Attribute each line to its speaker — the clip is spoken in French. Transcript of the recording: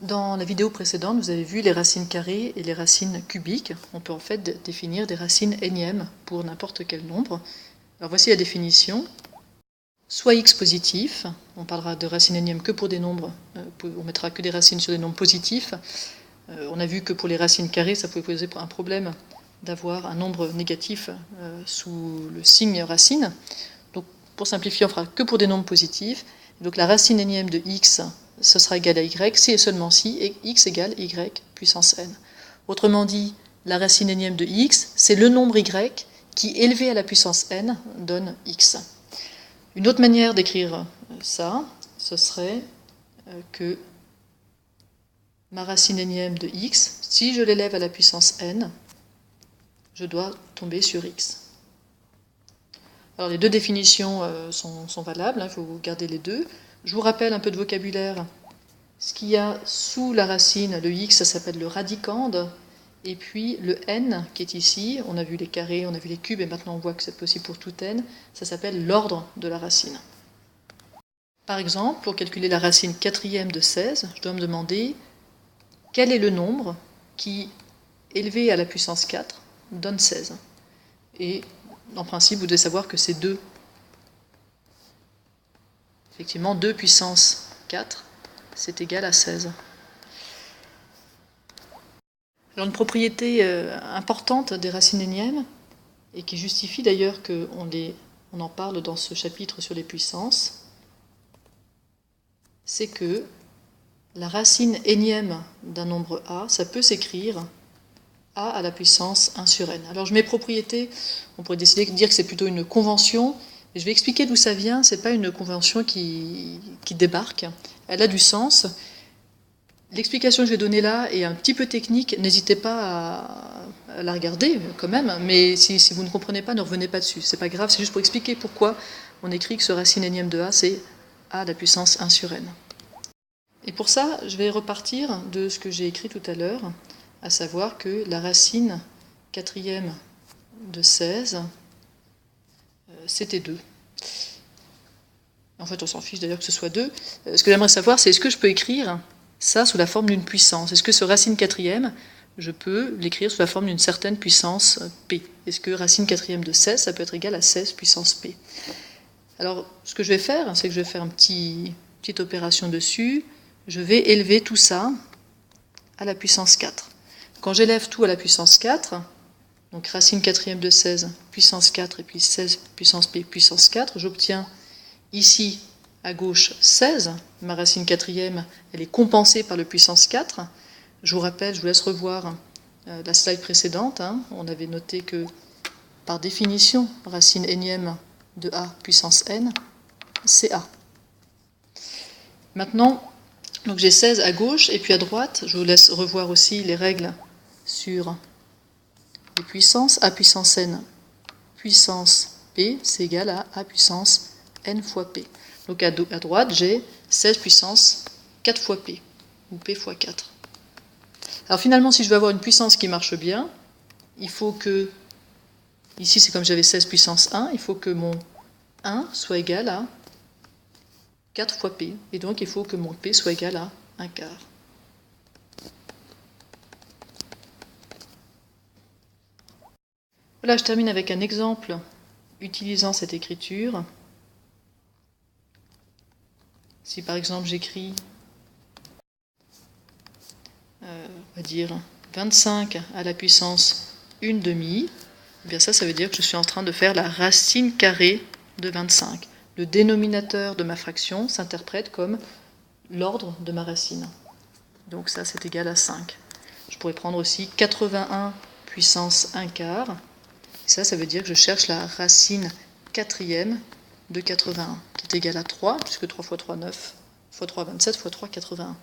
Speaker 1: Dans la vidéo précédente, vous avez vu les racines carrées et les racines cubiques. On peut en fait définir des racines énièmes pour n'importe quel nombre. Alors voici la définition. Soit x positif, on parlera de racines énièmes que pour des nombres, on mettra que des racines sur des nombres positifs. On a vu que pour les racines carrées, ça pouvait poser un problème d'avoir un nombre négatif sous le signe racine. Donc pour simplifier, on fera que pour des nombres positifs. Donc la racine énième de x, ce sera égal à y, si et seulement si, et x égale y puissance n. Autrement dit, la racine énième de x, c'est le nombre y qui, élevé à la puissance n, donne x. Une autre manière d'écrire ça, ce serait que ma racine énième de x, si je l'élève à la puissance n, je dois tomber sur x. Alors les deux définitions sont valables, il faut garder les deux. Je vous rappelle un peu de vocabulaire. Ce qu'il y a sous la racine, le x, ça s'appelle le radicande. Et puis le n qui est ici, on a vu les carrés, on a vu les cubes, et maintenant on voit que c'est possible pour tout n, ça s'appelle l'ordre de la racine. Par exemple, pour calculer la racine quatrième de 16, je dois me demander quel est le nombre qui, élevé à la puissance 4, donne 16. Et en principe, vous devez savoir que c'est 2. Effectivement, 2 puissance 4, c'est égal à 16. Alors une propriété importante des racines énièmes, et qui justifie d'ailleurs qu'on en parle dans ce chapitre sur les puissances, c'est que la racine énième d'un nombre a, ça peut s'écrire a à la puissance 1 sur n. Alors je mets propriété, on pourrait décider de dire que c'est plutôt une convention, mais je vais expliquer d'où ça vient, c'est pas une convention qui débarque, elle a du sens. L'explication que je vais donner là est un petit peu technique, n'hésitez pas à la regarder quand même, mais si vous ne comprenez pas, ne revenez pas dessus, c'est pas grave, c'est juste pour expliquer pourquoi on écrit que ce racine énième de a, c'est a à la puissance 1 sur n. Et pour ça, je vais repartir de ce que j'ai écrit tout à l'heure, à savoir que la racine quatrième de 16, c'était 2. En fait, on s'en fiche d'ailleurs que ce soit 2. Ce que j'aimerais savoir, c'est est-ce que je peux écrire ça sous la forme d'une puissance? Est-ce que ce racine quatrième, je peux l'écrire sous la forme d'une certaine puissance p? Est-ce que racine quatrième de 16, ça peut être égal à 16 puissance p? Alors, ce que je vais faire, c'est que je vais faire une petite opération dessus. Je vais élever tout ça à la puissance 4. Quand j'élève tout à la puissance 4, donc racine quatrième de 16, puissance 4, et puis 16 puissance p, puissance 4, j'obtiens ici, à gauche, 16. Ma racine quatrième, elle est compensée par le puissance 4. Je vous rappelle, je vous laisse revoir la slide précédente. On avait noté que, par définition, racine énième de a puissance n, c'est a. Maintenant, donc j'ai 16 à gauche, et puis à droite, je vous laisse revoir aussi les règles sur les puissances. A puissance n puissance p, c'est égal à a puissance n fois p. Donc à droite, j'ai 16 puissance 4 fois p, ou p fois 4. Alors finalement, si je veux avoir une puissance qui marche bien, il faut que, ici c'est comme j'avais 16 puissance 1, il faut que mon 1 soit égal à 4 fois p, et donc il faut que mon p soit égal à 1 quart. Voilà, je termine avec un exemple utilisant cette écriture. Si par exemple j'écris, on va dire 25 à la puissance 1 demi, eh bien ça veut dire que je suis en train de faire la racine carrée de 25. Le dénominateur de ma fraction s'interprète comme l'ordre de ma racine. Donc ça, c'est égal à 5. Je pourrais prendre aussi 81 puissance 1 quart. Ça veut dire que je cherche la racine quatrième de 81, qui est égale à 3, puisque 3 fois 3, 9, fois 3, 27, fois 3, 81.